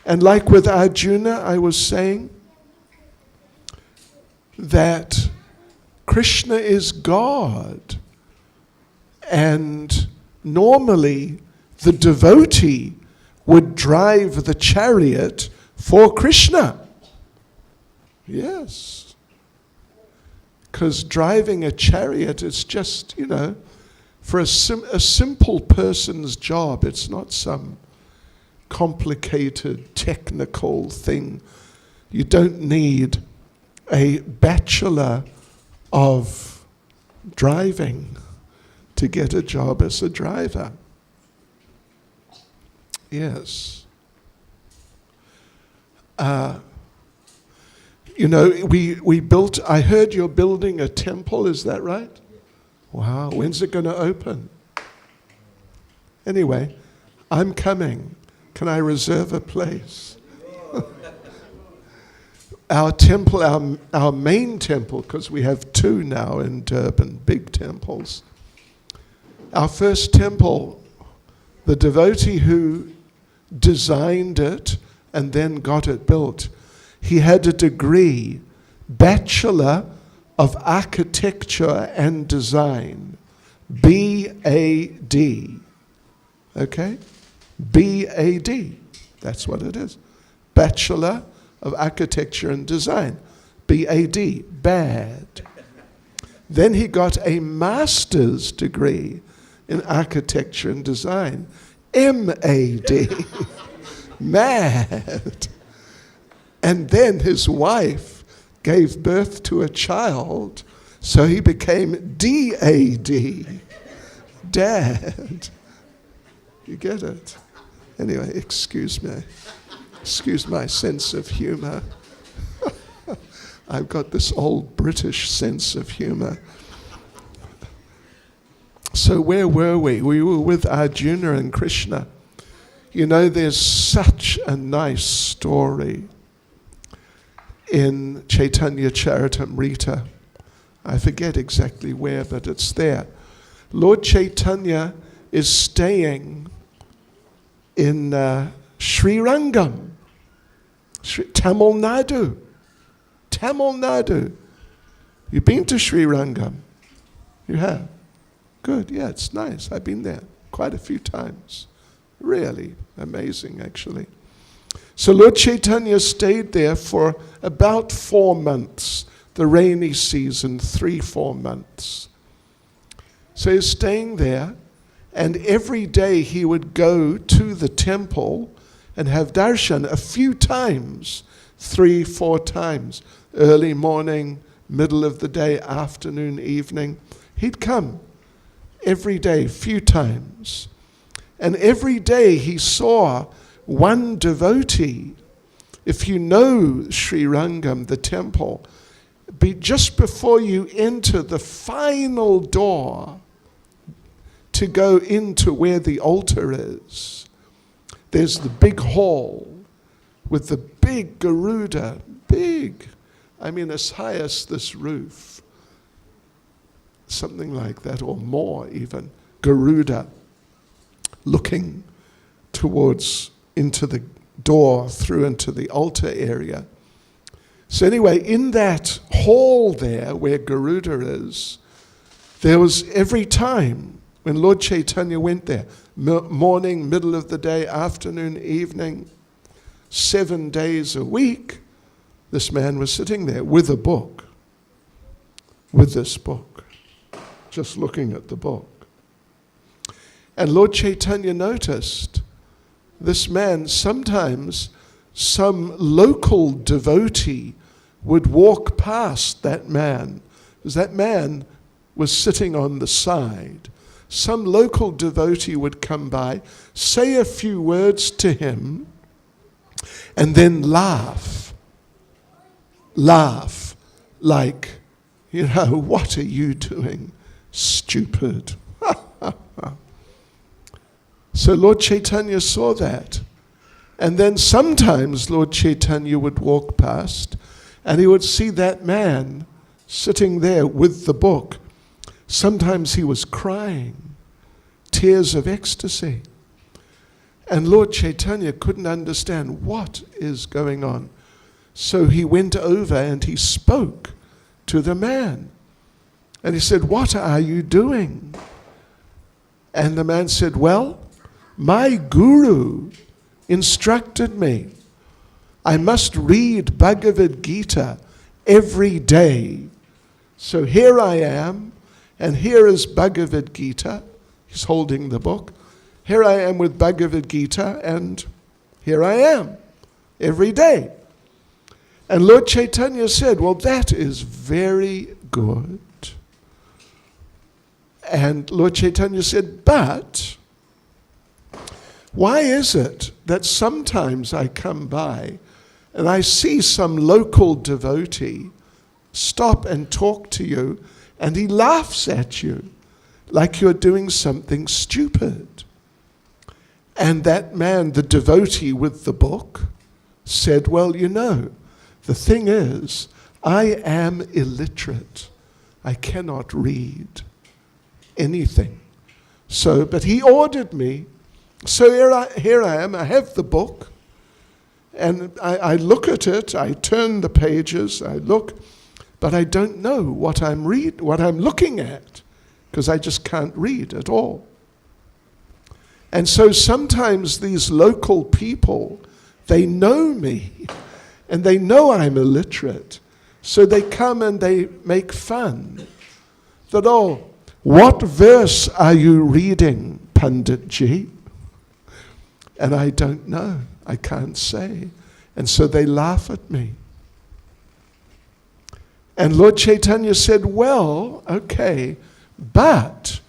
And like with Arjuna, I was saying that Krishna is God. And normally the devotee would drive the chariot for Krishna. Yes. Because driving a chariot is just, for a simple person's job. It's not some complicated technical thing. You don't need a bachelor of driving to get a job as a driver. Yes. We built, I heard you're building a temple, is that right? Wow, when's it going to open? Anyway, I'm coming. Can I reserve a place? Our temple, our main temple, because we have two now in Durban, big temples. Our first temple, the devotee who designed it and then got it built, he had a degree, Bachelor of Architecture and Design, B.A.D. Okay? B.A.D. That's what it is. Bachelor of Architecture and Design, B.A.D. Bad. Then he got a master's degree in Architecture and Design, M.A.D. Mad. And then his wife gave birth to a child, so he became D.A.D. Dad. You get it? Anyway, excuse me. Excuse my sense of humor. I've got this old British sense of humor. So where were we? We were with Arjuna and Krishna. There's such a nice story in Chaitanya Charitamrita. I forget exactly where, but it's there. Lord Chaitanya is staying in Srirangam, Tamil Nadu. Tamil Nadu. You've been to Srirangam? You have? Good, yeah, it's nice. I've been there quite a few times. Really amazing, actually. So Lord Chaitanya stayed there for about 4 months, the rainy season, 3-4 months. So he's staying there, and every day he would go to the temple and have darshan a few times, 3-4 times, early morning, middle of the day, afternoon, evening. He'd come every day, few times. And every day he saw one devotee. If you know Srirangam, the temple, just before you enter the final door to go into where the altar is, there's the big hall with the big Garuda, as high as this roof, something like that, or more even, Garuda, looking towards into the door through into the altar area. So anyway, in that hall there where Garuda is, there was every time when Lord Chaitanya went there, morning, middle of the day, afternoon, evening, 7 days a week, this man was sitting there with a book, with this book, just looking at the book. And Lord Chaitanya noticed this man, sometimes some local devotee would walk past that man, because that man was sitting on the side. Some local devotee would come by, say a few words to him, and then laugh like, what are you doing, stupid? So Lord Chaitanya saw that. And then sometimes Lord Chaitanya would walk past and he would see that man sitting there with the book, Sometimes he was crying, tears of ecstasy. And Lord Chaitanya couldn't understand what is going on. So he went over and he spoke to the man. And he said, "What are you doing?" And the man said, "Well, my guru instructed me. I must read Bhagavad Gita every day. So here I am, and here is Bhagavad Gita." He's holding the book. "Here I am with Bhagavad Gita, and here I am every day." And Lord Chaitanya said, "Well, that is very good." And Lord Chaitanya said, "But why is it that sometimes I come by and I see some local devotee stop and talk to you, and he laughs at you like you're doing something stupid?" And that man, the devotee with the book, said, "Well, you know, the thing is, I am illiterate. I cannot read anything. So, but he ordered me. So here I am. I have the book. And I look at it. I turn the pages. I look. But I don't know what I'm looking at, because I just can't read at all. And so sometimes these local people, they know me. And they know I'm illiterate. So they come and they make fun. That, "Oh, what verse are you reading, Panditji?" And I don't know. I can't say. And so they laugh at me. And Lord Chaitanya said, "Well, okay, but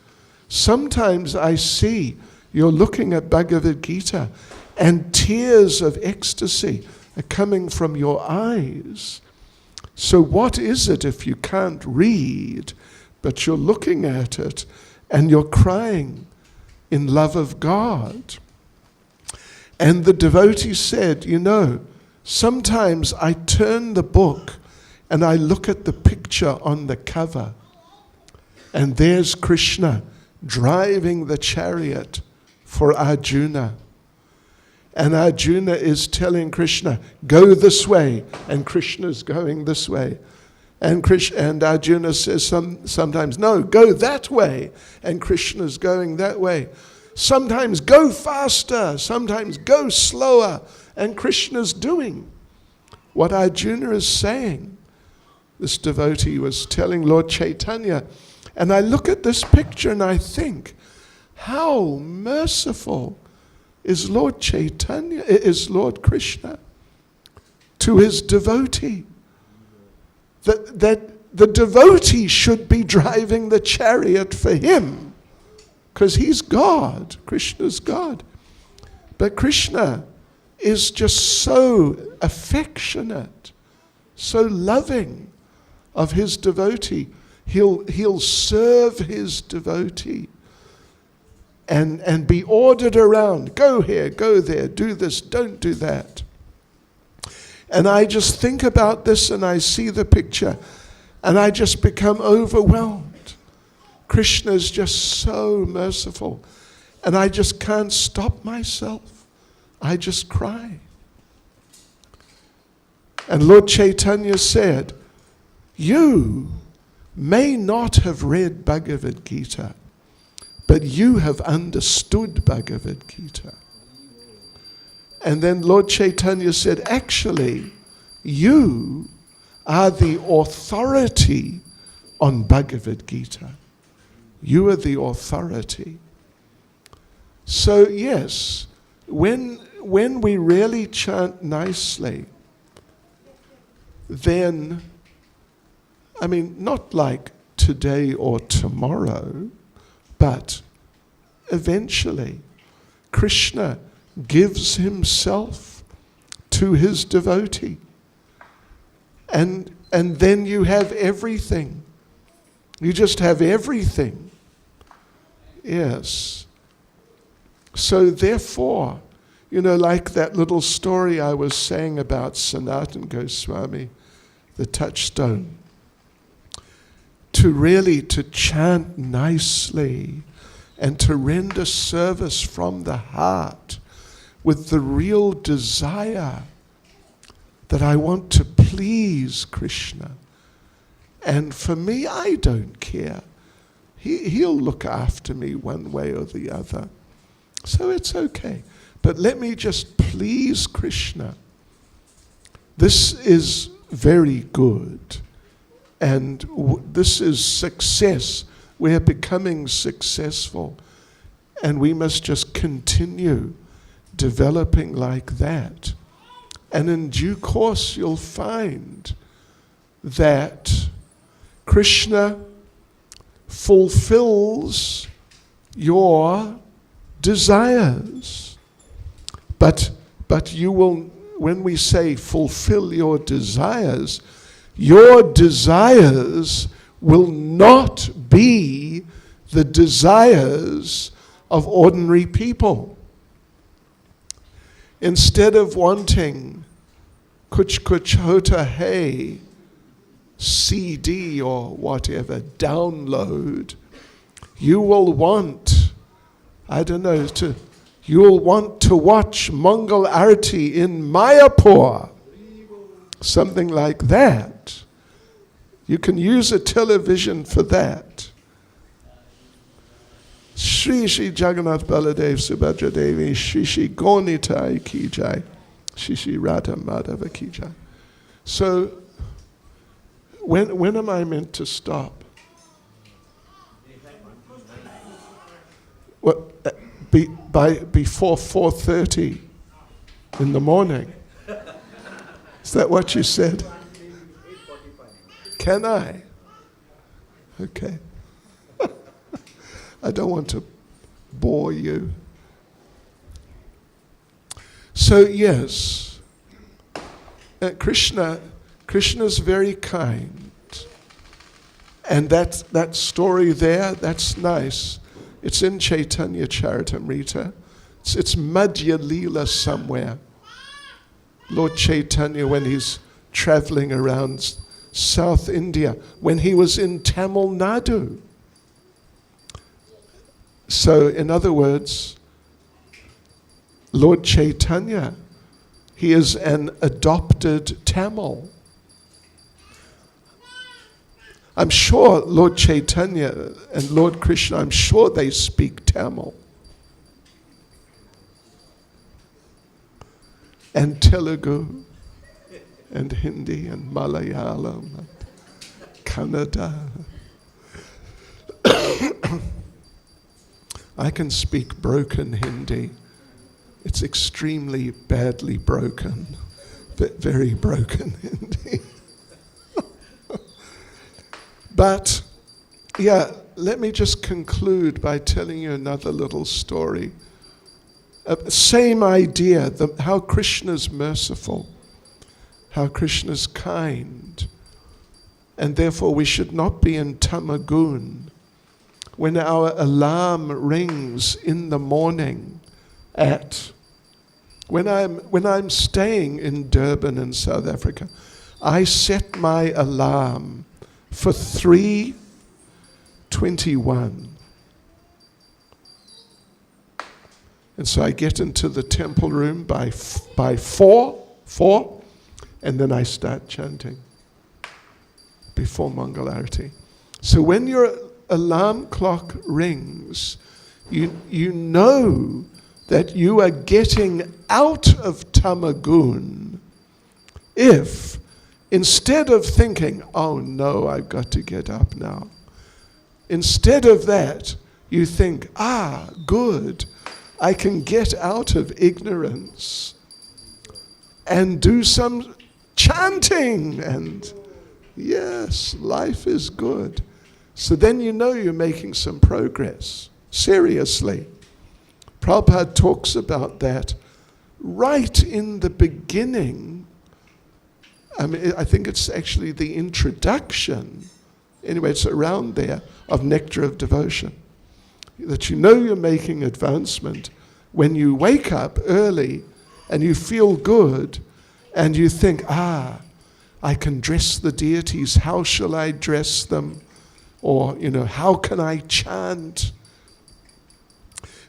sometimes I see you're looking at Bhagavad Gita and tears of ecstasy are coming from your eyes. So what is it if you can't read, but you're looking at it and you're crying in love of God?" And the devotee said, "You know, sometimes I turn the book and I look at the picture on the cover, and there's Krishna driving the chariot for Arjuna. And Arjuna is telling Krishna, 'Go this way,' and Krishna's going this way. And Arjuna says sometimes, 'No, go that way,' and Krishna's going that way. Sometimes go faster, sometimes go slower, and Krishna's doing what Arjuna is saying." This devotee was telling Lord Chaitanya, and I look at this picture and I think, how merciful is Lord Chaitanya, is Lord Krishna to his devotee. That the devotee should be driving the chariot for him, because he's God, Krishna's God. But Krishna is just so affectionate, so loving of his devotee. He'll serve his devotee and be ordered around. Go here, go there, do this, don't do that. And I just think about this and I see the picture and I just become overwhelmed. Krishna is just so merciful. And I just can't stop myself. I just cry. And Lord Chaitanya said, "You may not have read Bhagavad Gita, but you have understood Bhagavad Gita." And then Lord Chaitanya said, "Actually, you are the authority on Bhagavad Gita. You are the authority." So yes, when we really chant nicely, then, I mean, not like today or tomorrow, but eventually Krishna gives himself to his devotee. And then you have everything. You just have everything. Yes. So therefore, you know, like that little story I was saying about Sanatana Goswami, the touchstone. to chant nicely and to render service from the heart with the real desire that I want to please Krishna. And for me, I don't care. He'll look after me one way or the other. So it's okay. But let me just please Krishna. This is very good. And this is success. We're becoming successful. And we must just continue developing like that. And in due course, you'll find that Krishna fulfills your desires. But you will, when we say fulfill your desires will not be the desires of ordinary people. Instead of wanting kuch kuch hota hai CD or whatever, download, you will want, you'll want to watch Mangal Arati in Mayapur, something like that. You can use a television for that. Shri Shri Jagannath Baladev Subhadra Devi Shri Shri Gaunitai Ki Jai Shri Shri Radha Madhava Ki Jai. So when am I meant to stop? What, before 4:30 in the morning? Is that what you said? Can I? Okay. I don't want to bore you. So yes, Krishna's very kind. And that story there, that's nice. It's in Chaitanya Charitamrita. It's Madhya Leela somewhere. Lord Chaitanya, when he's traveling around South India, when he was in Tamil Nadu. So, in other words, Lord Chaitanya, he is an adopted Tamil. I'm sure Lord Chaitanya and Lord Krishna, I'm sure they speak Tamil. And Telugu, and Hindi, and Malayalam, and Kannada. I can speak broken Hindi. It's extremely badly broken, very broken Hindi. But, yeah, let me just conclude by telling you another little story. Same idea, how Krishna's merciful, how Krishna's kind, and therefore we should not be in tamagun. When our alarm rings in the morning when I'm staying in Durban in South Africa, I set my alarm for 3:21. And so I get into the temple room by 4, and then I start chanting before Mangal Arati. So when your alarm clock rings, you know that you are getting out of tamagun if, instead of thinking, oh no, I've got to get up now, instead of that, you think, good, I can get out of ignorance and do some chanting, and yes, life is good. So then you know you're making some progress. Seriously. Prabhupada talks about that right in the beginning. I mean, I think it's actually the introduction, anyway, it's around there, of Nectar of Devotion. That you know you're making advancement when you wake up early and you feel good and you think, I can dress the deities, how shall I dress them? Or, how can I chant?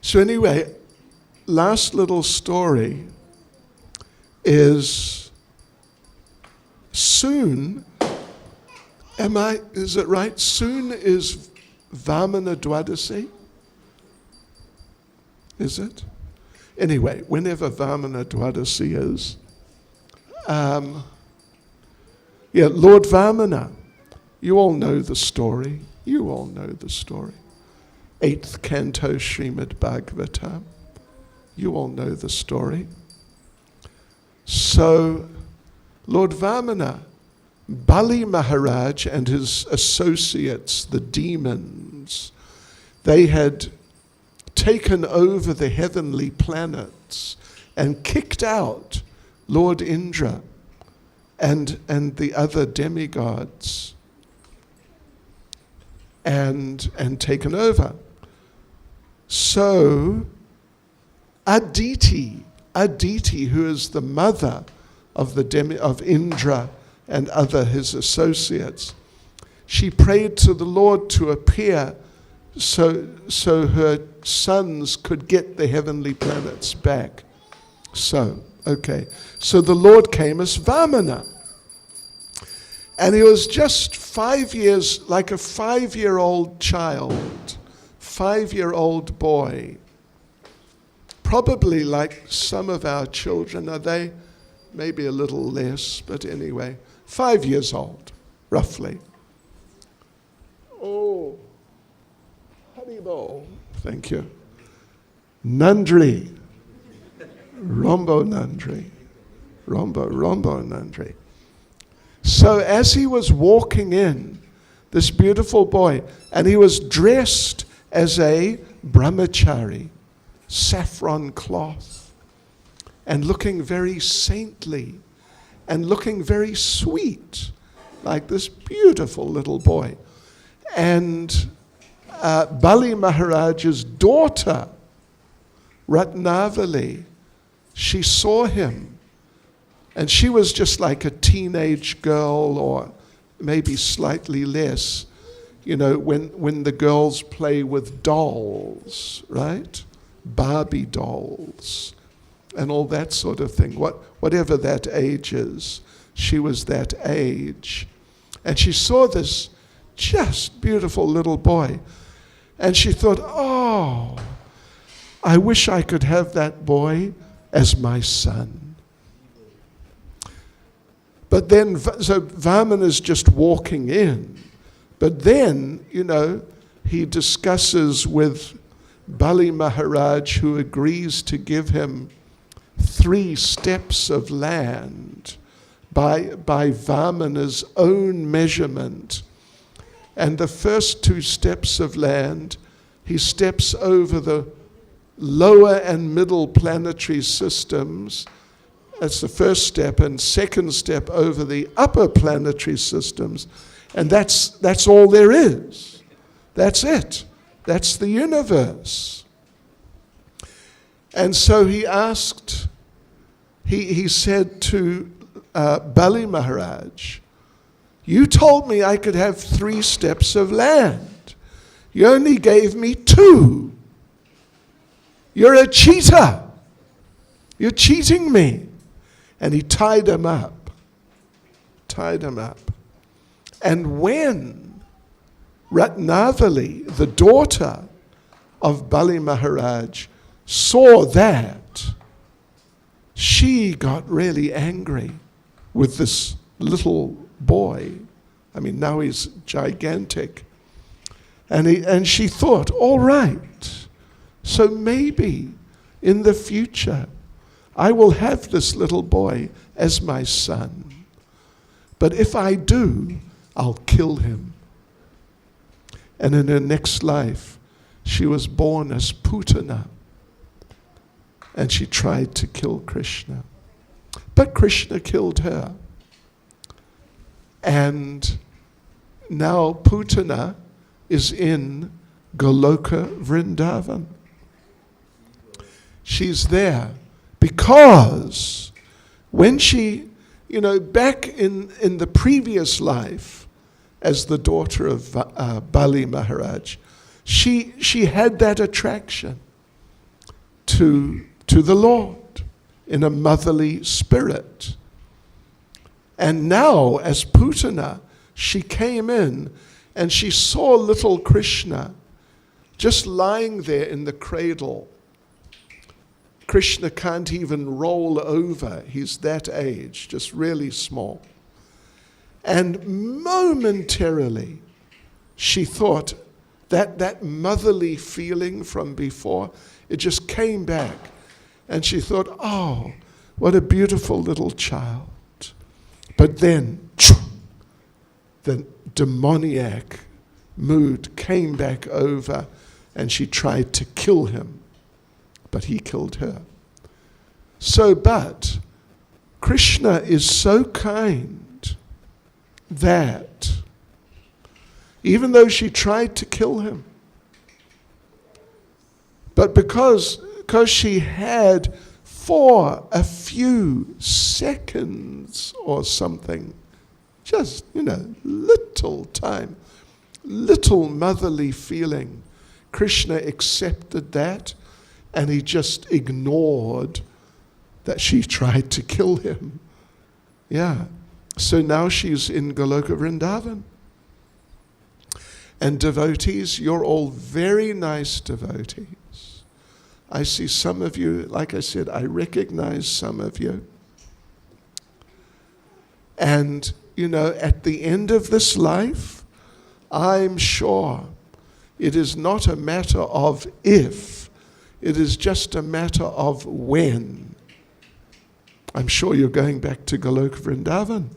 So anyway, last little story is soon, is it right? Soon is Vamana Dwadasi? Is it? Anyway, whenever Vamana Dwadasi is, Lord Vamana, you all know the story. You all know the story. 8th canto Srimad Bhagavatam. You all know the story. So, Lord Vamana, Bali Maharaj and his associates, the demons, they had taken over the heavenly planets and kicked out Lord Indra and the other demigods and taken over. So Aditi, who is the mother of of Indra and his associates, she prayed to the Lord to appear so her sons could get the heavenly planets back. So the Lord came as Vamana. And he was just 5 years, like a 5-year-old child, 5-year-old boy. Probably like some of our children, are they? Maybe a little less, but anyway, 5 years old, roughly. Oh, Haribol, thank you. Nandri, Rombo Nandri, Rombo Nandri. So as he was walking in, this beautiful boy, and he was dressed as a brahmachari, saffron cloth, and looking very saintly, and looking very sweet, like this beautiful little boy. And Bali Maharaj's daughter, Ratnavali, she saw him. And she was just like a teenage girl, or maybe slightly less, when the girls play with dolls, right? Barbie dolls and all that sort of thing. Whatever that age is, she was that age. And she saw this just beautiful little boy. And she thought, oh, I wish I could have that boy as my son. But then, so Vamana's just walking in. But then, he discusses with Bali Maharaj, who agrees to give him 3 steps of land by Vamana's own measurement. And the first 2 steps of land, he steps over the lower and middle planetary systems. That's the first step, and second step over the upper planetary systems. And that's all there is. That's it. That's the universe. And so he asked, he said to Bali Maharaj, you told me I could have 3 steps of land. You only gave me 2. You're a cheater. You're cheating me. And he tied him up. And when Ratnavali, the daughter of Bali Maharaj, saw that, she got really angry with this little boy. I mean, now he's gigantic. And she thought, all right, so maybe in the future, I will have this little boy as my son. But if I do, I'll kill him. And in her next life, she was born as Putana. And she tried to kill Krishna. But Krishna killed her. And now Putana is in Goloka Vrindavan. She's there. Because when she, back in the previous life, as the daughter of Bali Maharaj. She had that attraction to the Lord in a motherly spirit. And now, as Putana, she came in and she saw little Krishna just lying there in the cradle. Krishna can't even roll over. He's that age, just really small. And momentarily, she thought that motherly feeling from before, it just came back. And she thought, oh, what a beautiful little child. But then, the demoniac mood came back over, and she tried to kill him, but he killed her. But Krishna is so kind that even though she tried to kill him, but because she had for a few seconds or something, just, little time, little motherly feeling, Krishna accepted that, and he just ignored that she tried to kill him. Yeah. So now she's in Goloka Vrindavan. And devotees, you're all very nice devotees. I see some of you, like I said, I recognize some of you. And, at the end of this life, I'm sure it is not a matter of if, it is just a matter of when. I'm sure you're going back to Goloka Vrindavan.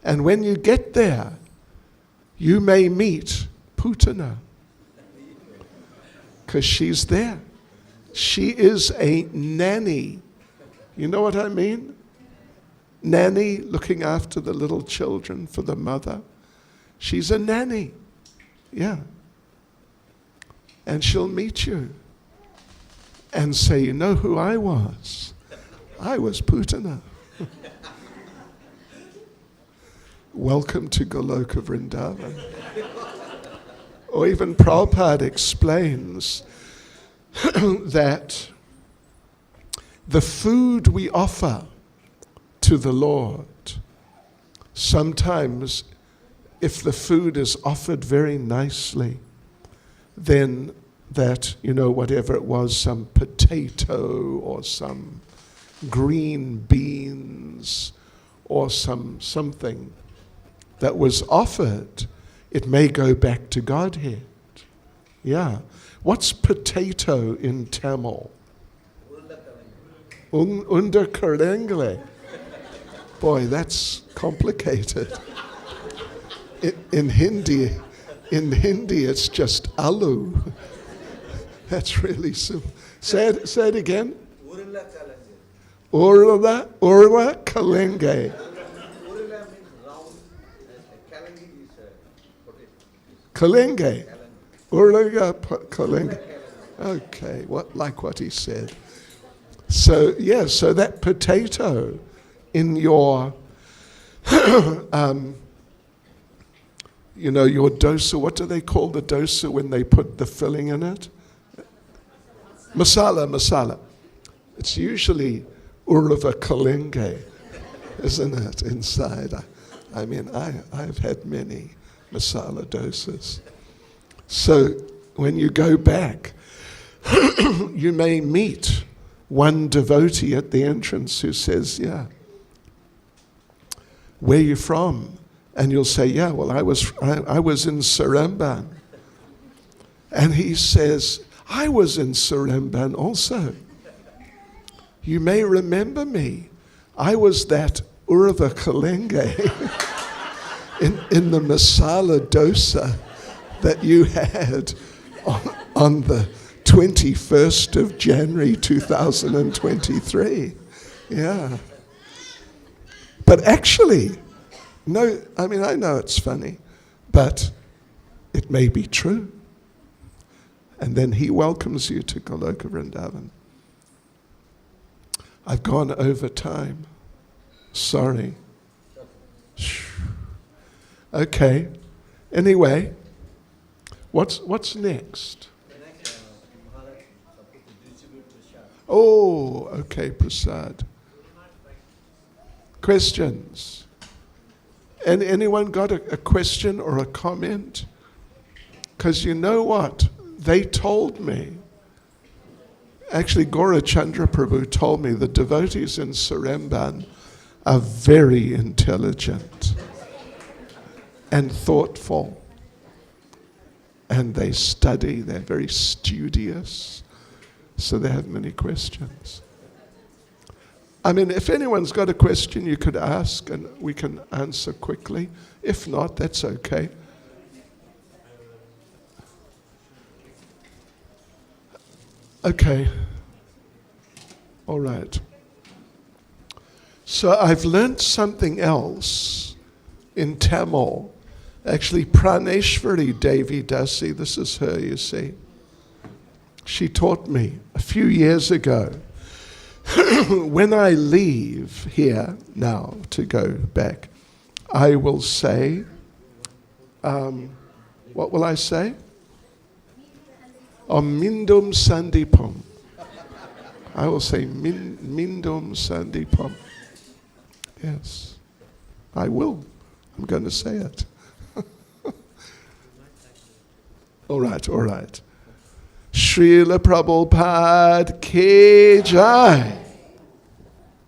And when you get there, you may meet Putana, because she's there. She is a nanny. You know what I mean? Nanny looking after the little children for the mother. She's a nanny. Yeah. And she'll meet you and say, you know who I was? I was Putana. Welcome to Goloka Vrindavan. Or even Prabhupada explains that the food we offer to the Lord, sometimes if the food is offered very nicely, then that, whatever it was, some potato or some green beans or something that was offered, it may go back to Godhead. Yeah. What's potato in Tamil? Underkarengle. Boy, that's complicated. In Hindi, it's just aloo. That's really simple. Say it again. Urla kalenge. Urla means round. Kalangi is potato. Kalenge. Urla kalenge. Okay, what he said. So that potato in your your dosa, what do they call the dosa when they put the filling in it? Masala. It's usually Urava Kalenge, isn't it, inside? I've had many masala dosas. So when you go back, you may meet one devotee at the entrance who says, yeah, where are you from? And you'll say, yeah, well, I was in Seremban. And he says, I was in Seremban also. You may remember me. I was that Urava Kalenge in the masala dosa that you had on the 21st of January 2023. Yeah. But actually, no, I know it's funny, but it may be true. And then he welcomes you to Goloka Vrindavan. I've gone over time. Sorry. Okay. Anyway, what's next? Oh, okay, Prasad. Questions? And anyone got a question or a comment? Because you know what? They told me, actually Gaura Chandra Prabhu told me the devotees in Seremban are very intelligent and thoughtful. And they study, they're very studious. So they have many questions. I mean, if anyone's got a question you could ask and we can answer quickly. If not, that's okay. Okay. All right. So I've learnt something else in Tamil. Actually, Praneshwari Devi Dasi, this is her, you see. She taught me a few years ago. When I leave here now to go back, I will say, what will I say? Mindum Sandipam. I will say Mindum Sandipam. Yes, I will. I'm going to say it. All right. Srila Prabhupada Ki Jai.